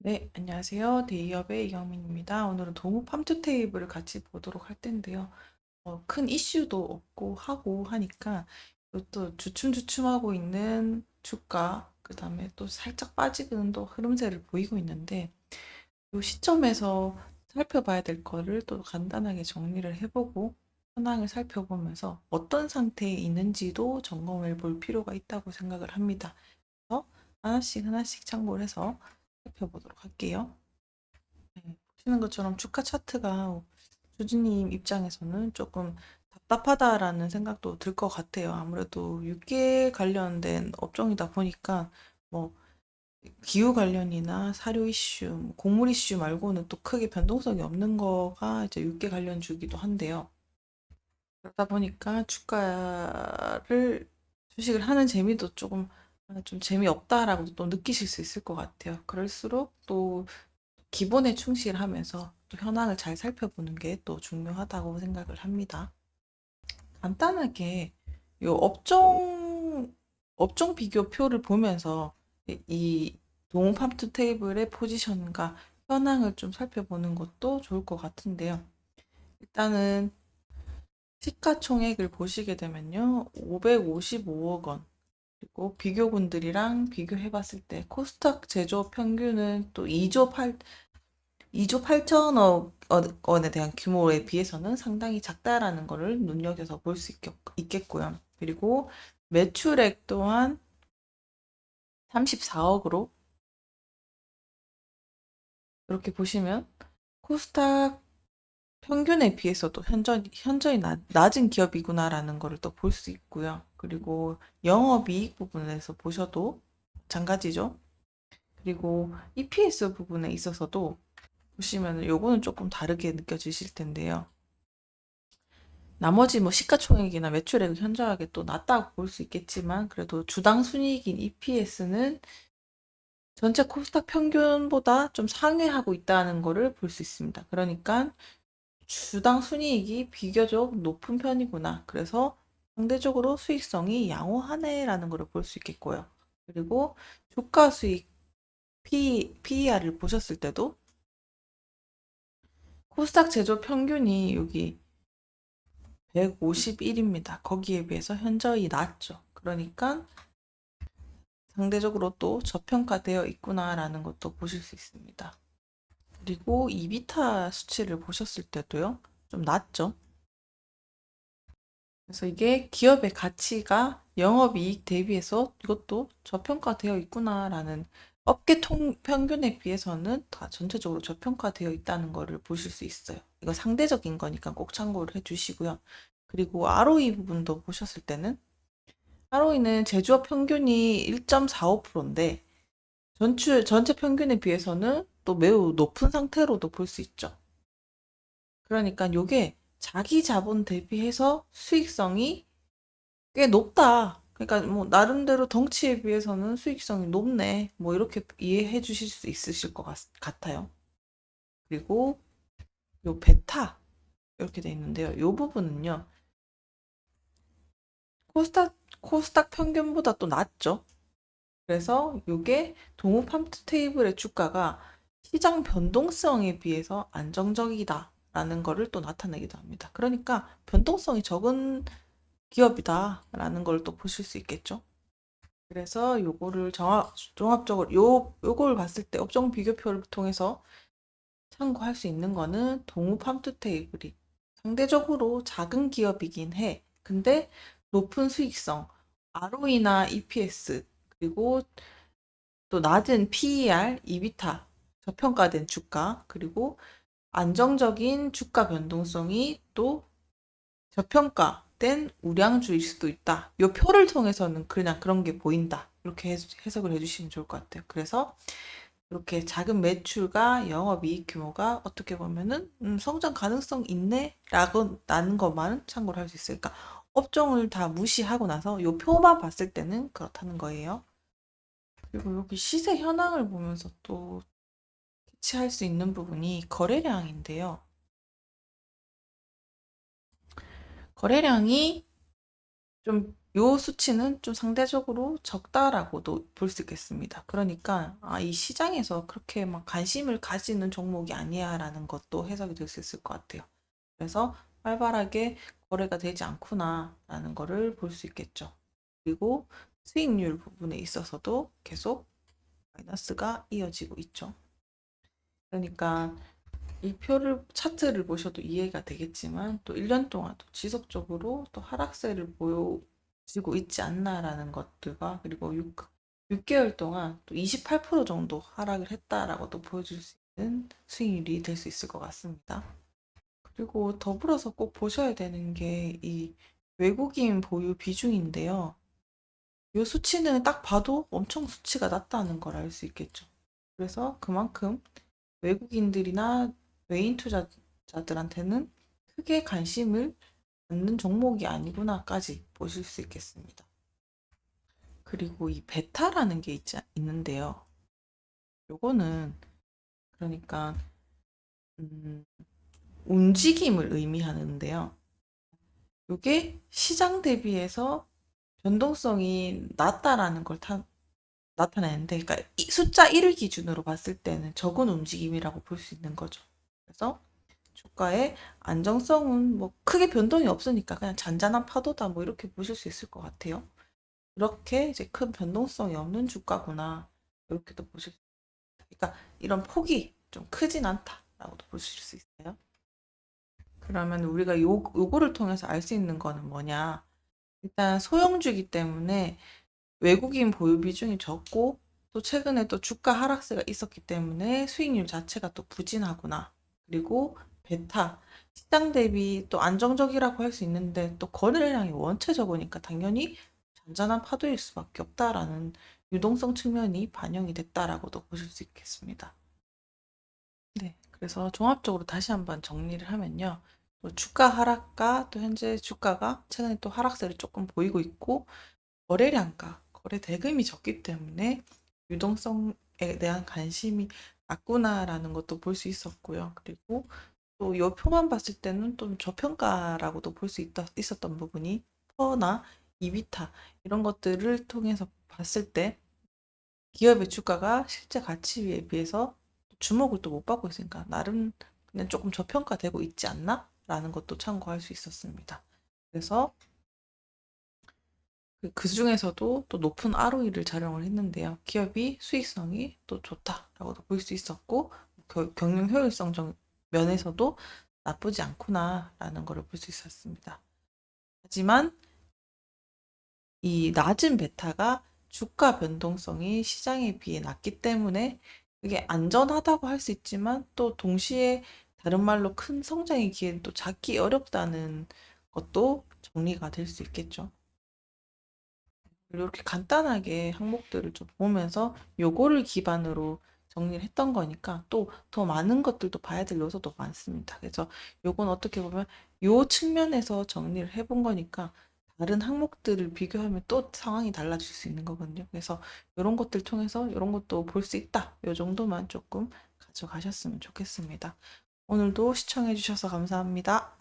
네, 안녕하세요. 대기업의 이경민입니다. 오늘은 동호 팜투 테이블을 같이 보도록 할 텐데요. 큰 이슈도 없고 하고 하니까 또 주춤주춤하고 있는 주가, 그 다음에 또 살짝 빠지는 또 흐름세를 보이고 있는데, 이 시점에서 살펴봐야 될 거를 또 간단하게 정리를 해보고 현황을 살펴보면서 어떤 상태에 있는지도 점검해 볼 필요가 있다고 생각을 합니다. 그래서 하나씩 하나씩 참고를 해서 살펴보도록 할게요. 네, 보시는 것처럼 주가 차트가 주주님 입장에서는 조금 답답하다라는 생각도 들 것 같아요. 아무래도 육계 관련된 업종이다 보니까 뭐 기후 관련이나 사료 이슈, 뭐 곡물 이슈 말고는 또 크게 변동성이 없는 거가 이제 육계 관련 주기도 한데요. 그러다 보니까 주가를 주식을 하는 재미도 조금 좀 재미없다라고 또 느끼실 수 있을 것 같아요. 그럴수록 또 기본에 충실하면서 또 현황을 잘 살펴보는 게 또 중요하다고 생각을 합니다. 간단하게 요 업종 비교표를 보면서 이 동팜투 테이블의 포지션과 현황을 좀 살펴보는 것도 좋을 것 같은데요. 일단은 시가총액을 보시게 되면요. 555억 원. 그리고 비교군들이랑 비교해봤을 때 코스닥 제조 평균은 또 2조 8천억 원에 대한 규모에 비해서는 상당히 작다라는 것을 눈여겨서 볼 수 있겠고요. 그리고 매출액 또한 34억으로 이렇게 보시면 코스닥 평균에 비해서도 현저히 낮은 기업이구나라는 것을 또 볼 수 있고요. 그리고 영업이익 부분에서 보셔도 마찬가지죠. 그리고 EPS 부분에 있어서도 보시면 요거는 조금 다르게 느껴지실 텐데요. 나머지 뭐 시가총액이나 매출액은 현저하게 또 낮다고 볼 수 있겠지만 그래도 주당 순이익인 EPS는 전체 코스닥 평균보다 좀 상회하고 있다는 거를 볼 수 있습니다. 그러니까 주당 순이익이 비교적 높은 편이구나. 그래서 상대적으로 수익성이 양호하네라는 것을 볼 수 있겠고요. 그리고 주가 수익 PER을 보셨을 때도 코스닥 제조 평균이 여기 151입니다. 거기에 비해서 현저히 낮죠. 그러니까 상대적으로 또 저평가되어 있구나라는 것도 보실 수 있습니다. 그리고 이비타 수치를 보셨을 때도요, 좀 낮죠. 그래서 이게 기업의 가치가 영업이익 대비해서 이것도 저평가되어 있구나라는 평균에 비해서는 다 전체적으로 저평가되어 있다는 것을 보실 수 있어요. 이거 상대적인 거니까 꼭 참고를 해주시고요. 그리고 ROE 부분도 보셨을 때는 ROE는 제조업 평균이 1.45%인데 전체 평균에 비해서는 또 매우 높은 상태로도 볼 수 있죠. 그러니까 요게 자기 자본 대비해서 수익성이 꽤 높다. 그러니까 뭐 나름대로 덩치에 비해서는 수익성이 높네. 뭐 이렇게 이해해 주실 수 있으실 것 같아요. 그리고 요 베타 이렇게 돼 있는데요. 요 부분은요. 코스닥 평균보다 또 낮죠. 그래서 요게 동호 팜트 테이블의 주가가 시장 변동성에 비해서 안정적이다라는 거를 또 나타내기도 합니다. 그러니까 변동성이 적은 기업이다라는 걸 또 보실 수 있겠죠. 그래서 요거를 종합적으로 요걸 봤을 때 업종 비교표를 통해서 참고할 수 있는 거는 동호 팜투 테이블이 상대적으로 작은 기업이긴 해. 근데 높은 수익성, ROE나 EPS, 그리고 또 낮은 PER, 이비타, 저평가된 주가, 그리고 안정적인 주가 변동성이 또 저평가된 우량주일 수도 있다. 이 표를 통해서는 그냥 그런 게 보인다. 이렇게 해석을 해주시면 좋을 것 같아요. 그래서 이렇게 작은 매출과 영업이익 규모가 어떻게 보면은 성장 가능성 있네라고 나는 것만 참고를 할 수 있으니까 업종을 다 무시하고 나서 이 표만 봤을 때는 그렇다는 거예요. 그리고 여기 시세 현황을 보면서 또 캐치할 수 있는 부분이 거래량인데요. 거래량이 좀 요 수치는 좀 상대적으로 적다라고도 볼 수 있겠습니다. 그러니까 이 시장에서 그렇게 막 관심을 가지는 종목이 아니야라는 것도 해석이 될 수 있을 것 같아요. 그래서 활발하게 거래가 되지 않구나라는 거를 볼 수 있겠죠. 그리고 수익률 부분에 있어서도 계속 마이너스가 이어지고 있죠. 그러니까 이 표를 차트를 보셔도 이해가 되겠지만 또 1년 동안 또 지속적으로 또 하락세를 보여지고 있지 않나라는 것들과 그리고 6개월 동안 또 28% 정도 하락을 했다라고도 보여줄 수 있는 수익률이 될 수 있을 것 같습니다. 그리고 더불어서 꼭 보셔야 되는 게 이 외국인 보유 비중인데요. 이 수치는 딱 봐도 엄청 수치가 낮다는 걸 알 수 있겠죠. 그래서 그만큼 외국인들이나 외인 투자자들한테는 크게 관심을 갖는 종목이 아니구나까지 보실 수 있겠습니다. 그리고 이 베타라는 게 있는데요. 요거는 그러니까 움직임을 의미하는데요. 요게 시장 대비해서 변동성이 낮다라는 걸 나타내는데, 그러니까 이 숫자 1을 기준으로 봤을 때는 적은 움직임이라고 볼 수 있는 거죠. 그래서 주가의 안정성은 뭐 크게 변동이 없으니까 그냥 잔잔한 파도다 뭐 이렇게 보실 수 있을 것 같아요. 이렇게 이제 큰 변동성이 없는 주가구나 이렇게도 보실 수 있어요. 그러니까 이런 폭이 좀 크진 않다라고도 보실 수 있어요. 그러면 우리가 요거를 통해서 알 수 있는 거는 뭐냐? 일단 소형주기 때문에 외국인 보유 비중이 적고 또 최근에 또 주가 하락세가 있었기 때문에 수익률 자체가 또 부진하구나. 그리고 베타 시장 대비 또 안정적이라고 할 수 있는데 또 거래량이 원체 적으니까 당연히 잔잔한 파도일 수밖에 없다라는 유동성 측면이 반영이 됐다라고도 보실 수 있겠습니다. 네, 그래서 종합적으로 다시 한번 정리를 하면요. 또 주가 하락과 또 현재 주가가 최근에 또 하락세를 조금 보이고 있고 거래량과 거래 대금이 적기 때문에 유동성에 대한 관심이 낮구나라는 것도 볼 수 있었고요. 그리고 또 이 표만 봤을 때는 좀 저평가라고도 볼 수 있었던 부분이 퍼나 이비타 이런 것들을 통해서 봤을 때 기업의 주가가 실제 가치에 비해서 주목을 또 못 받고 있으니까 나름 그냥 조금 저평가되고 있지 않나? 라는 것도 참고할 수 있었습니다. 그래서 그 중에서도 또 높은 ROE를 자랑을 했는데요. 기업이 수익성이 또 좋다라고도 볼 수 있었고, 경영 효율성 면에서도 나쁘지 않구나라는 것을 볼 수 있었습니다. 하지만 이 낮은 베타가 주가 변동성이 시장에 비해 낮기 때문에 그게 안전하다고 할 수 있지만 또 동시에 다른 말로 큰 성장의 기회는 또 잡기 어렵다는 것도 정리가 될 수 있겠죠. 이렇게 간단하게 항목들을 좀 보면서 요거를 기반으로 정리를 했던 거니까 또 더 많은 것들도 봐야 될 요소도 많습니다. 그래서 요건 어떻게 보면 요 측면에서 정리를 해본 거니까 다른 항목들을 비교하면 또 상황이 달라질 수 있는 거거든요. 그래서 이런 것들 통해서 이런 것도 볼 수 있다. 요 정도만 조금 가져가셨으면 좋겠습니다. 오늘도 시청해 주셔서 감사합니다.